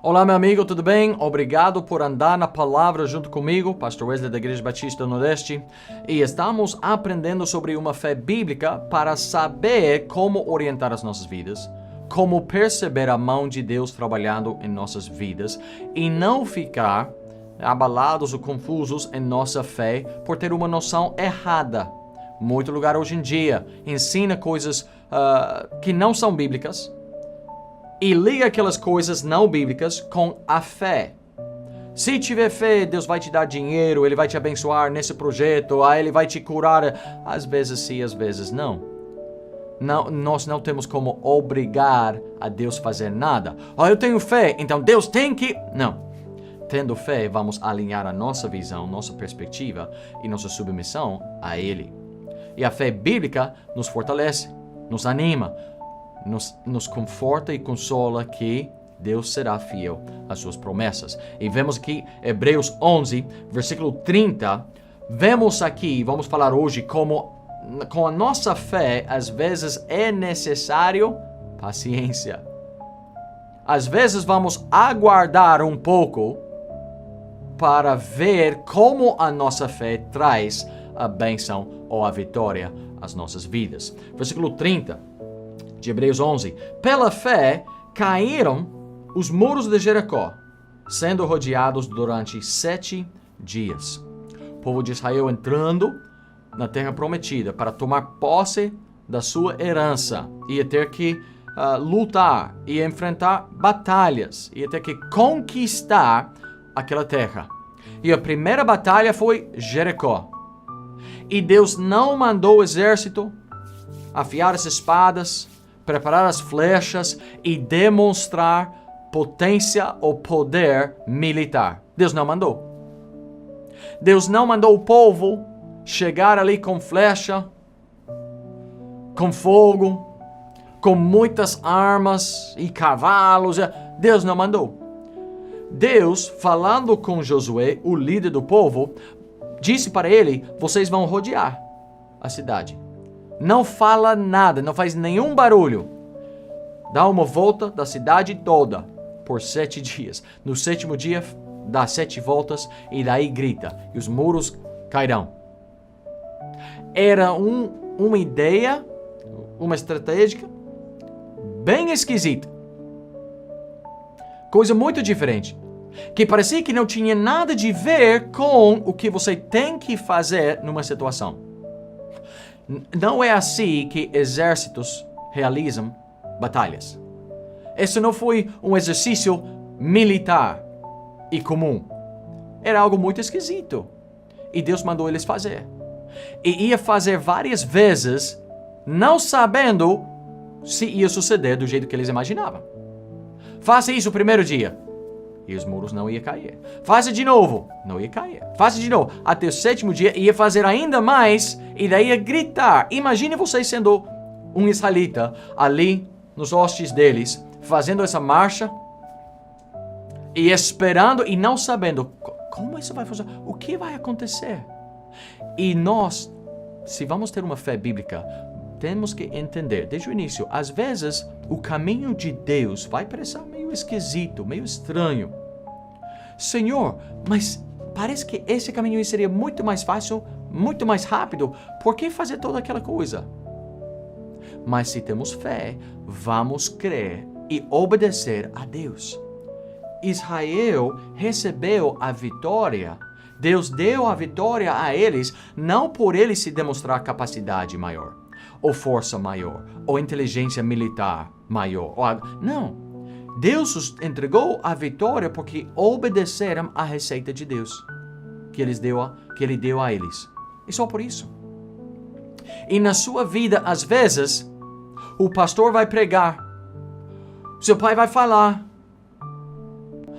Olá, meu amigo, tudo bem? Obrigado por andar na palavra junto comigo, Pastor Wesley da Igreja Batista do Nordeste. E estamos aprendendo sobre uma fé bíblica para saber como orientar as nossas vidas, como perceber a mão de Deus trabalhando em nossas vidas e não ficar abalados ou confusos em nossa fé por ter uma noção errada. Muito lugar hoje em dia ensina coisas que não são bíblicas e liga aquelas coisas não bíblicas com a fé. Se tiver fé, Deus vai te dar dinheiro, Ele vai te abençoar nesse projeto, Ele vai te curar. Às vezes sim, às vezes não. Nós não temos como obrigar a Deus a fazer nada. Eu tenho fé, então Deus tem que... Não. Tendo fé, vamos alinhar a nossa visão, nossa perspectiva e nossa submissão a Ele. E a fé bíblica nos fortalece, nos anima, nos conforta e consola que Deus será fiel às suas promessas. E vemos aqui Hebreus 11, versículo 30. Vemos aqui, vamos falar hoje como com a nossa fé, às vezes é necessário paciência. Às vezes vamos aguardar um pouco para ver como a nossa fé traz a bênção ou a vitória às nossas vidas. Versículo 30 de Hebreus 11. Pela fé caíram os muros de Jericó, sendo rodeados durante 7 dias. O povo de Israel entrando na terra prometida para tomar posse da sua herança. Ia ter que lutar, ia enfrentar batalhas, ia ter que conquistar aquela terra. E a primeira batalha foi Jericó. E Deus não mandou o exército afiar as espadas, preparar as flechas e demonstrar potência ou poder militar. Deus não mandou. Deus não mandou o povo chegar ali com flecha, com fogo, com muitas armas e cavalos. Deus não mandou. Deus, falando com Josué, o líder do povo, disse para ele: vocês vão rodear a cidade. Não fala nada, não faz nenhum barulho. Dá uma volta da cidade toda por 7 dias. No 7º dia, dá 7 voltas e daí grita. E os muros cairão. Era uma ideia, uma estratégia bem esquisita. Coisa muito diferente. Que parecia que não tinha nada de ver com o que você tem que fazer numa situação. Não é assim que exércitos realizam batalhas. Esse não foi um exercício militar e comum. Era algo muito esquisito. E Deus mandou eles fazer. E ia fazer várias vezes, não sabendo se ia suceder do jeito que eles imaginavam. Faça isso o primeiro dia. E os muros não iam cair. Faça de novo. Não ia cair. Faça de novo. Até o 7º dia ia fazer ainda mais. E daí ia gritar. Imagine você sendo um israelita ali nos hostes deles, fazendo essa marcha e esperando e não sabendo como isso vai funcionar. O que vai acontecer? E nós, se vamos ter uma fé bíblica, temos que entender desde o início. Às vezes, o caminho de Deus vai parecer meio esquisito, meio estranho. Senhor, mas parece que esse caminho seria muito mais fácil, muito mais rápido. Por que fazer toda aquela coisa? Mas se temos fé, vamos crer e obedecer a Deus. Israel recebeu a vitória. Deus deu a vitória a eles, não por eles se demonstrar capacidade maior, ou força maior, ou inteligência militar maior. Não. Deus os entregou a vitória porque obedeceram à receita de Deus que Ele deu a eles. E só por isso. E na sua vida, às vezes, o pastor vai pregar, seu pai vai falar,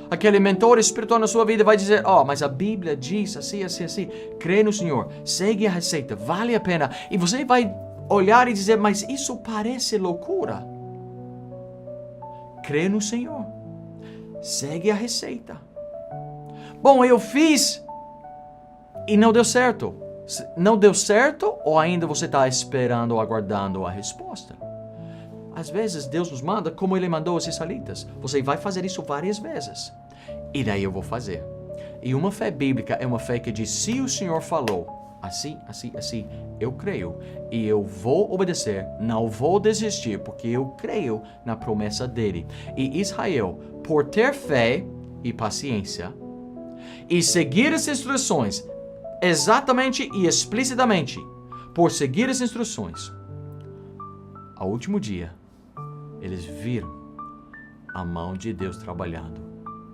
aquele mentor espiritual na sua vida vai dizer: mas a Bíblia diz assim, assim, assim. Crê no Senhor, segue a receita, vale a pena. E você vai olhar e dizer: mas isso parece loucura. Crê no Senhor, segue a receita. Bom, eu fiz e não deu certo. Não deu certo ou ainda você está esperando ou aguardando a resposta? Às vezes Deus nos manda como Ele mandou os israelitas. Você vai fazer isso várias vezes. E daí eu vou fazer. E uma fé bíblica é uma fé que diz, se o Senhor falou, assim, eu creio. E eu vou obedecer, não vou desistir, porque eu creio na promessa dele. E Israel, por ter fé e paciência, e seguir as instruções, exatamente e explicitamente, por seguir as instruções, ao último dia, eles viram a mão de Deus trabalhando,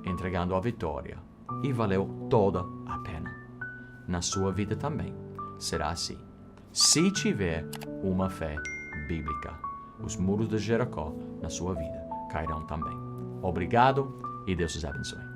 entregando a vitória. E valeu toda a pena. Na sua vida também será assim. Se tiver uma fé bíblica, os muros de Jericó na sua vida cairão também. Obrigado e Deus os abençoe.